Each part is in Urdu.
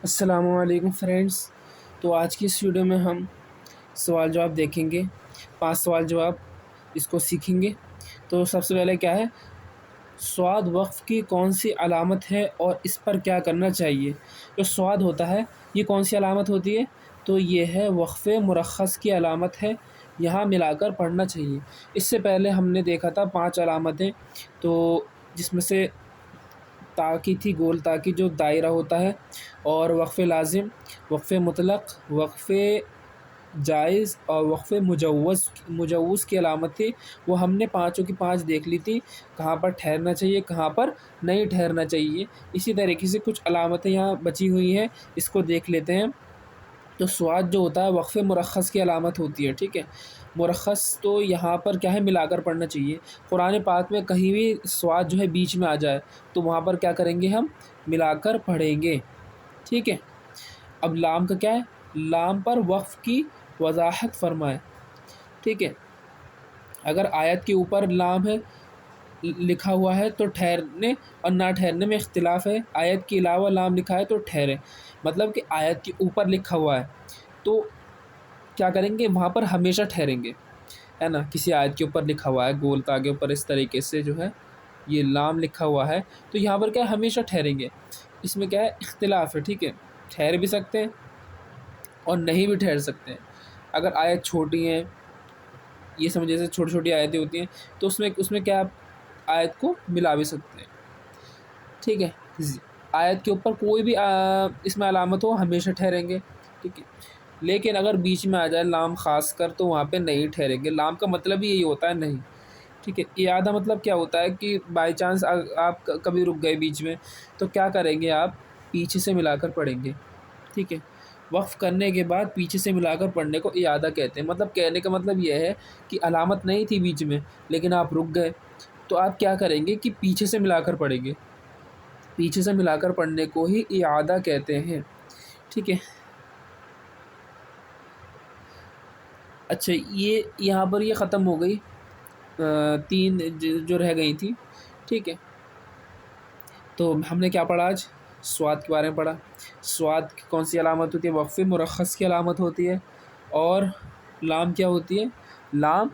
السلام علیکم فرینڈس، تو آج کی اس ویڈیو میں ہم سوال جواب دیکھیں گے۔ 5 سوال جواب اس کو سیکھیں گے۔ تو سب سے پہلے کیا ہے، سواد وقف کی کون سی علامت ہے اور اس پر کیا کرنا چاہیے؟ جو سواد ہوتا ہے یہ کون سی علامت ہوتی ہے؟ تو یہ ہے وقف مرخص کی علامت ہے، یہاں ملا کر پڑھنا چاہیے۔ اس سے پہلے ہم نے دیکھا تھا 5 علامتیں، تو جس میں سے تا کی تھی، گول تا کی جو دائرہ ہوتا ہے، اور وقف لازم، وقف مطلق، وقف جائز اور وقف مجوز کی علامت تھی۔ وہ ہم نے 5 کی 5 دیکھ لی تھی، کہاں پر ٹھہرنا چاہیے، کہاں پر نہیں ٹھہرنا چاہیے۔ اسی طریقے سے کچھ علامتیں یہاں بچی ہوئی ہیں، اس کو دیکھ لیتے ہیں۔ تو سواد جو ہوتا ہے وقف مرخص کی علامت ہوتی ہے، ٹھیک ہے۔ مرخص تو یہاں پر کیا ہے، ملا کر پڑھنا چاہیے۔ قرآن پاک میں کہیں بھی سواد جو ہے بیچ میں آ جائے تو وہاں پر کیا کریں گے، ہم ملا کر پڑھیں گے، ٹھیک ہے۔ اب لام کا کیا ہے، لام پر وقف کی وضاحت فرمائے، ٹھیک ہے۔ اگر آیت کے اوپر لام ہے لکھا ہوا ہے تو ٹھہرنے اور نہ ٹھہرنے میں اختلاف ہے۔ آیت کے علاوہ لام لکھا ہے تو ٹھہرے، مطلب کہ آیت کے اوپر لکھا ہوا ہے تو کیا کریں گے، وہاں پر ہمیشہ ٹھہریں گے، ہے نا۔ کسی آیت کے اوپر لکھا ہوا ہے گول تاگے اوپر اس طریقے سے جو ہے یہ لام لکھا ہوا ہے تو یہاں پر کیا ہے، ہمیشہ ٹھہریں گے۔ اس میں کیا ہے، اختلاف ہے، ٹھیک ہے۔ ٹھہر بھی سکتے ہیں اور نہیں بھی ٹھہر سکتے ہیں۔ اگر آیت چھوٹی ہیں، یہ سمجھے جیسے چھوٹی چھوٹی آیتیں ہوتی ہیں تو اس میں کیا آپ آیت کو ملا بھی سکتے ہیں، ٹھیک ہے۔ آیت کے اوپر کوئی بھی اس میں علامت ہو ہمیشہ ٹھہریں گے، ٹھیک ہے۔ لیکن اگر بیچ میں آ جائے لام خاص کر تو وہاں پہ نہیں ٹھہریں گے۔ لام کا مطلب ہی یہی ہوتا ہے نہیں، ٹھیک ہے۔ اعادہ مطلب کیا ہوتا ہے کہ بائی چانس آپ کبھی رک گئے بیچ میں تو کیا کریں گے، آپ پیچھے سے ملا کر پڑھیں گے، ٹھیک ہے۔ وقف کرنے کے بعد پیچھے سے ملا کر پڑھنے کو اعادہ کہتے ہیں۔ مطلب کہنے کا مطلب یہ ہے کہ علامت نہیں تھی بیچ میں لیکن آپ رک گئے تو آپ کیا کریں گے کہ پیچھے سے ملا کر پڑھیں گے۔ پیچھے سے ملا کر پڑھنے کو ہی اعادہ کہتے ہیں، ٹھیک ہے۔ اچھا، یہ یہاں پر یہ ختم ہو گئی 3 جو رہ گئی تھی، ٹھیک ہے۔ تو ہم نے کیا پڑھا آج، سواد کے بارے میں پڑھا۔ سواد کی کون سی علامت ہوتی ہے، وقف مرخص کی علامت ہوتی ہے۔ اور لام کیا ہوتی ہے، لام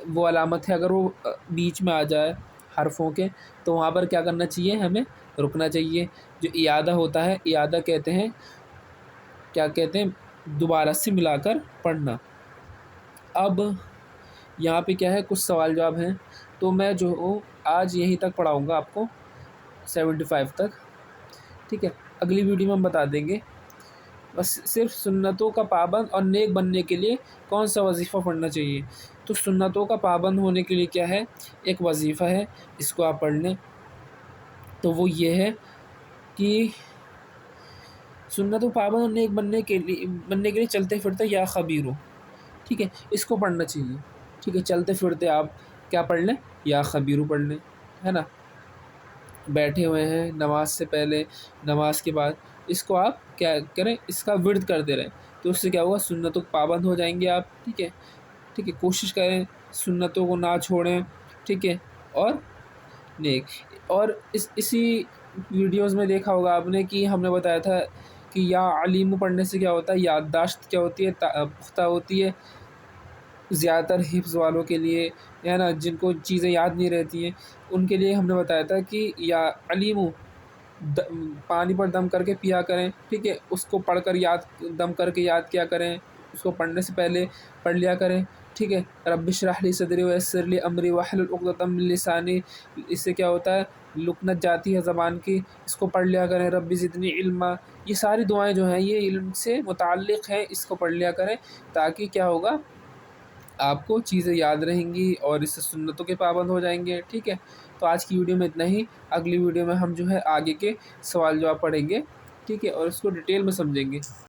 وہ علامت ہے اگر وہ بیچ میں آ جائے حرفوں کے تو وہاں پر کیا کرنا چاہیے، ہمیں رکنا چاہیے۔ جو اعادہ ہوتا ہے، اعادہ کہتے ہیں، کیا کہتے ہیں، دوبارہ سے ملا کر پڑھنا۔ اب یہاں پہ کیا ہے، کچھ سوال جواب ہیں تو میں جو آج یہیں تک پڑھاؤں گا آپ کو 75 تک، ٹھیک ہے۔ اگلی ویڈیو میں ہم بتا دیں گے بس صرف سنتوں کا پابند اور نیک بننے کے لیے کون سا وظیفہ پڑھنا چاہیے۔ تو سنتوں کا پابند ہونے کے لیے کیا ہے، ایک وظیفہ ہے، اس کو آپ پڑھ لیں۔ تو وہ یہ ہے کہ سنتوں پابند اور نیک بننے کے لیے چلتے پھرتے یا خبیر ہو، ٹھیک ہے، اس کو پڑھنا چاہیے، ٹھیک ہے۔ چلتے پھرتے آپ کیا پڑھ لیں، یا خبیرو پڑھ لیں، ہے نا۔ بیٹھے ہوئے ہیں نماز سے پہلے، نماز کے بعد اس کو آپ کیا کریں، اس کا ورد کرتے رہیں تو اس سے کیا ہوگا، سنتوں پابند ہو جائیں گے آپ، ٹھیک ہے، ٹھیک ہے۔ کوشش کریں سنتوں کو نہ چھوڑیں، ٹھیک ہے۔ اور نیک، اور اسی ویڈیوز میں دیکھا ہوگا آپ نے کہ ہم نے بتایا تھا کہ یا علیم پڑھنے سے کیا ہوتا ہے، یادداشت کیا ہوتی ہے، پختہ ہوتی ہے۔ زیادہ تر حفظ والوں کے لیے، ہے نا، جن کو چیزیں یاد نہیں رہتی ہیں ان کے لیے ہم نے بتایا تھا کہ یا علیم پانی پر دم کر کے پیا کریں، ٹھیک ہے۔ اس کو پڑھ کر دم کر کے یاد کیا کریں، اس کو پڑھنے سے پہلے پڑھ لیا کریں، ٹھیک ہے۔ رب اشرح لی صدری ویسر لی امری واحلل عقدۃ من لسانی، اس سے کیا ہوتا ہے، لکنت جاتی ہے زبان کی، اس کو پڑھ لیا کریں۔ رب زدنی علما، یہ ساری دعائیں جو ہیں یہ علم سے متعلق ہیں، اس کو پڑھ لیا کریں تاکہ کیا ہوگا، آپ کو چیزیں یاد رہیں گی اور اس سے سنتوں کے پابند ہو جائیں گے، ٹھیک ہے۔ تو آج کی ویڈیو میں اتنا ہی۔ اگلی ویڈیو میں ہم جو ہے آگے کے سوال جواب پڑھیں گے، ٹھیک ہے، اور اس کو ڈیٹیل میں سمجھیں گے۔